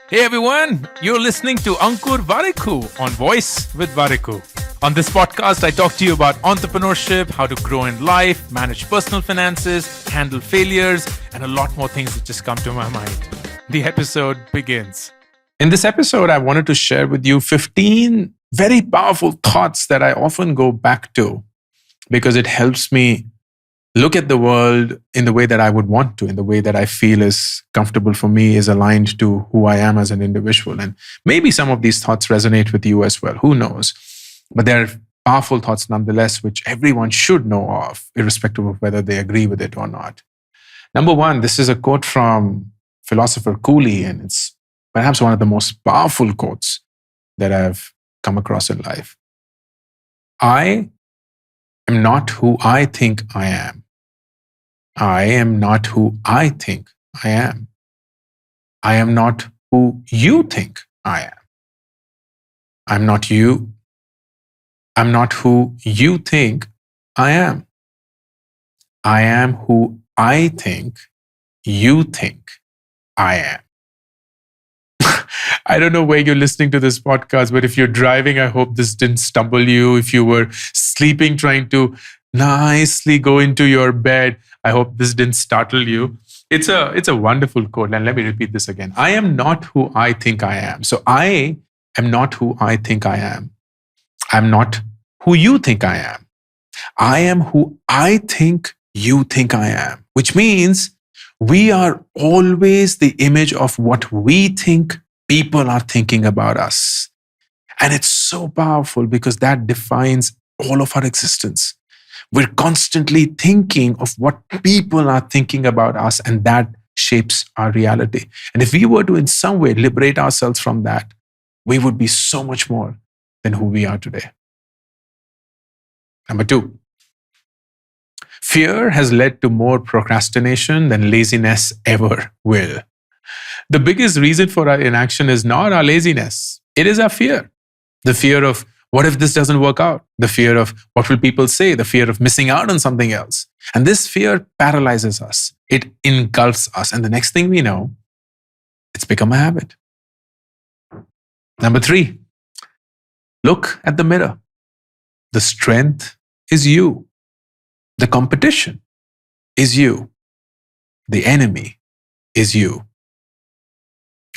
Hey everyone, you're listening to Ankur Warikoo on Woice with Warikoo. On this podcast, I talk to you about entrepreneurship, how to grow in life, manage personal finances, handle failures, and a lot more things that just come to my mind. The episode begins. In this episode, I wanted to share with you 15 very powerful thoughts that I often go back to because it helps me look at the world in the way that I would want to, in the way that I feel is comfortable for me, is aligned to who I am as an individual. And maybe some of these thoughts resonate with you as well. Who knows? But they're powerful thoughts nonetheless, which everyone should know of, irrespective of whether they agree with it or not. Number one, this is a quote from philosopher Cooley, and it's perhaps one of the most powerful quotes that I've come across in life. I am not who I think I am. I am not who I think I am. I am not who you think I am. I'm not you. I'm not who you think I am. I am who I think you think I am. I don't know where you're listening to this podcast, but if you're driving, I hope this didn't stumble you. If you were sleeping, trying to nicely go into your bed, I hope this didn't startle you. It's a wonderful quote. And let me repeat this again. I am not who I think I am. So I am not who I think I am. I'm not who you think I am. I am who I think you think I am, which means we are always the image of what we think people are thinking about us. And it's so powerful because that defines all of our existence. We're constantly thinking of what people are thinking about us, and that shapes our reality. And if we were to in some way liberate ourselves from that, we would be so much more than who we are today. Number two, fear has led to more procrastination than laziness ever will. The biggest reason for our inaction is not our laziness. It is our fear. The fear of what if this doesn't work out? The fear of what will people say? The fear of missing out on something else. And this fear paralyzes us. It engulfs us. And the next thing we know, it's become a habit. Number three, look at the mirror. The strength is you. The competition is you. The enemy is you.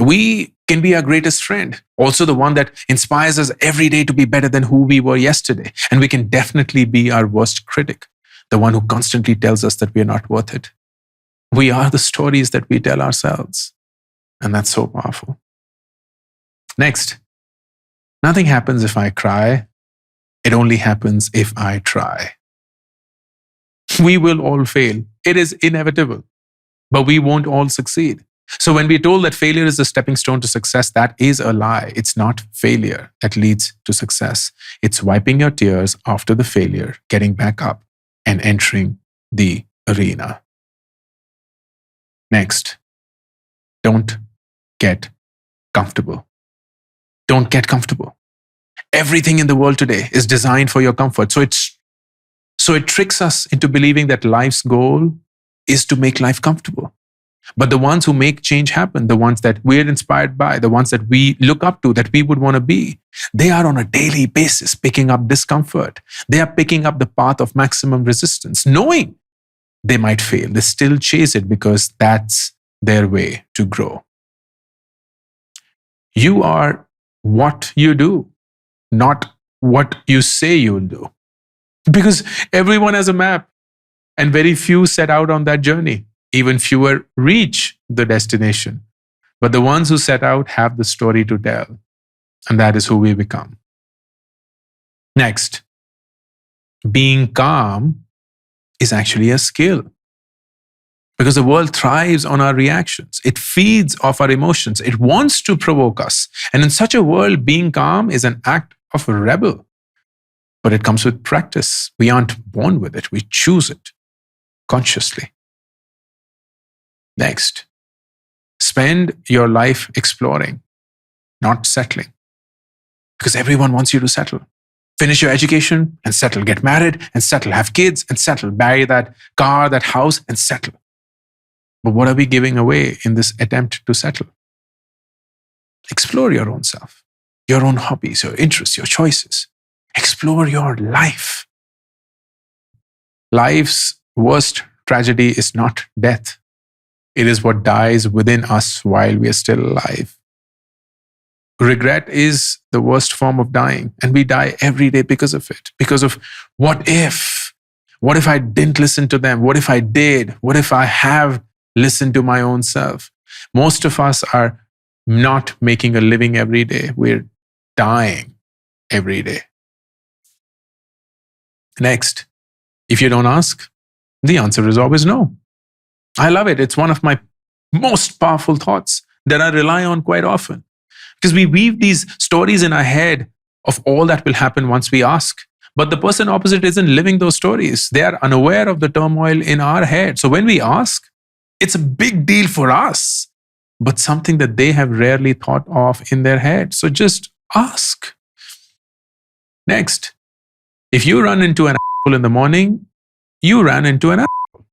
We can be our greatest friend, also the one that inspires us every day to be better than who we were yesterday. And we can definitely be our worst critic, the one who constantly tells us that we are not worth it. We are the stories that we tell ourselves. And that's so powerful. Next, nothing happens if I cry. It only happens if I try. We will all fail. It is inevitable, but we won't all succeed. So when we're told that failure is the stepping stone to success, that is a lie. It's not failure that leads to success. It's wiping your tears after the failure, getting back up, and entering the arena. Next, don't get comfortable. Don't get comfortable. Everything in the world today is designed for your comfort. So it tricks us into believing that life's goal is to make life comfortable. But the ones who make change happen, the ones that we're inspired by, the ones that we look up to, that we would want to be, they are on a daily basis picking up discomfort. They are picking up the path of maximum resistance, knowing they might fail. They still chase it because that's their way to grow. You are what you do, not what you say you'll do. Because everyone has a map and very few set out on that journey. Even fewer reach the destination. But the ones who set out have the story to tell. And that is who we become. Next, being calm is actually a skill. Because the world thrives on our reactions. It feeds off our emotions. It wants to provoke us. And in such a world, being calm is an act of a rebel. But it comes with practice. We aren't born with it. We choose it consciously. Next, spend your life exploring, not settling. Because everyone wants you to settle. Finish your education and settle. Get married and settle. Have kids and settle. Buy that car, that house and settle. But what are we giving away in this attempt to settle? Explore your own self, your own hobbies, your interests, your choices. Explore your life. Life's worst tragedy is not death. It is what dies within us while we are still alive. Regret is the worst form of dying, and we die every day because of it. Because of what if? What if I didn't listen to them? What if I did? What if I have listened to my own self? Most of us are not making a living every day. We're dying every day. Next, if you don't ask, the answer is always no. I love it. It's one of my most powerful thoughts that I rely on quite often. Because we weave these stories in our head of all that will happen once we ask. But the person opposite isn't living those stories. They are unaware of the turmoil in our head. So when we ask, it's a big deal for us, but something that they have rarely thought of in their head. So just ask. Next, if you run into an apple in the morning, you ran into an apple.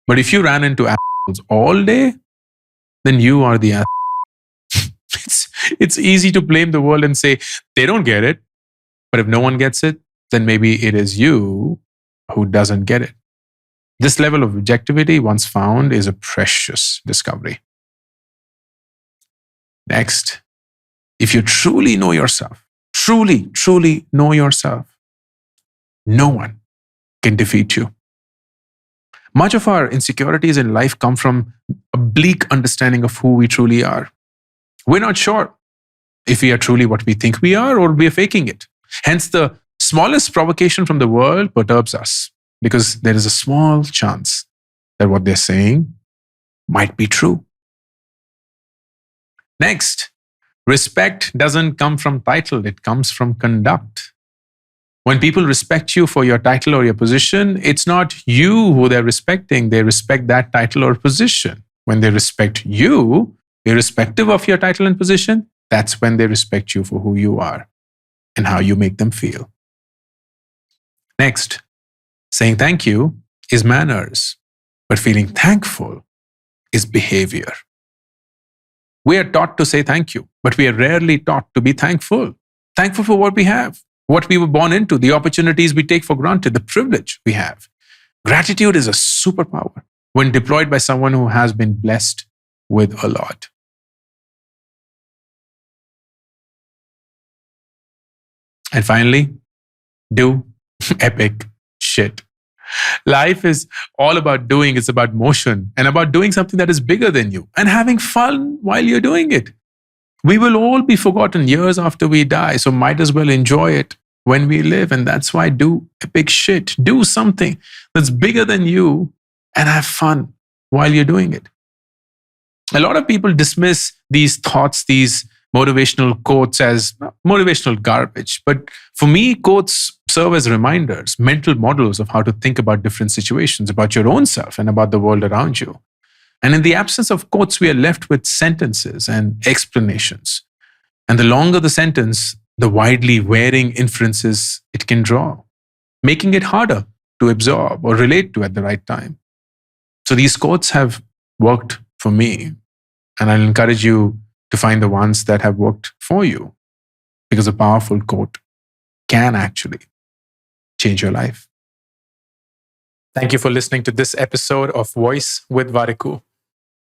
But if you ran into apples all day, then you are the apple. It's easy to blame the world and say, they don't get it. But if no one gets it, then maybe it is you who doesn't get it. This level of objectivity, once found, is a precious discovery. Next, if you truly know yourself, truly know yourself, no one can defeat you. Much of our insecurities in life come from a bleak understanding of who we truly are. We're not sure if we are truly what we think we are or we are faking it. Hence, the smallest provocation from the world perturbs us because there is a small chance that what they're saying might be true. Next, respect doesn't come from title, it comes from conduct. When people respect you for your title or your position, it's not you who they're respecting, they respect that title or position. When they respect you, irrespective of your title and position, that's when they respect you for who you are and how you make them feel. Next, saying thank you is manners, but feeling thankful is behavior. We are taught to say thank you, but we are rarely taught to be thankful. Thankful for what we have, what we were born into, the opportunities we take for granted, the privilege we have. Gratitude is a superpower when deployed by someone who has been blessed with a lot. And finally, do epic shit. Life is all about doing. It's about motion and about doing something that is bigger than you and having fun while you're doing it. We will all be forgotten years after we die, so might as well enjoy it when we live. And that's why do epic shit. Do something that's bigger than you and have fun while you're doing it. A lot of people dismiss these thoughts, these motivational quotes as motivational garbage. But for me, quotes serve as reminders, mental models of how to think about different situations, about your own self and about the world around you. And in the absence of quotes, we are left with sentences and explanations. And the longer the sentence, the widely varying inferences it can draw, making it harder to absorb or relate to at the right time. So these quotes have worked for me, and I'll encourage you to find the ones that have worked for you, because a powerful quote can actually change your life. Thank you for listening to this episode of Woice with Warikoo.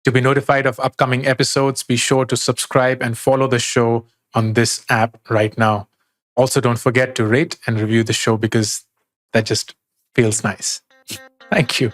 To be notified of upcoming episodes, be sure to subscribe and follow the show on this app right now. Also, don't forget to rate and review the show because that just feels nice. Thank you.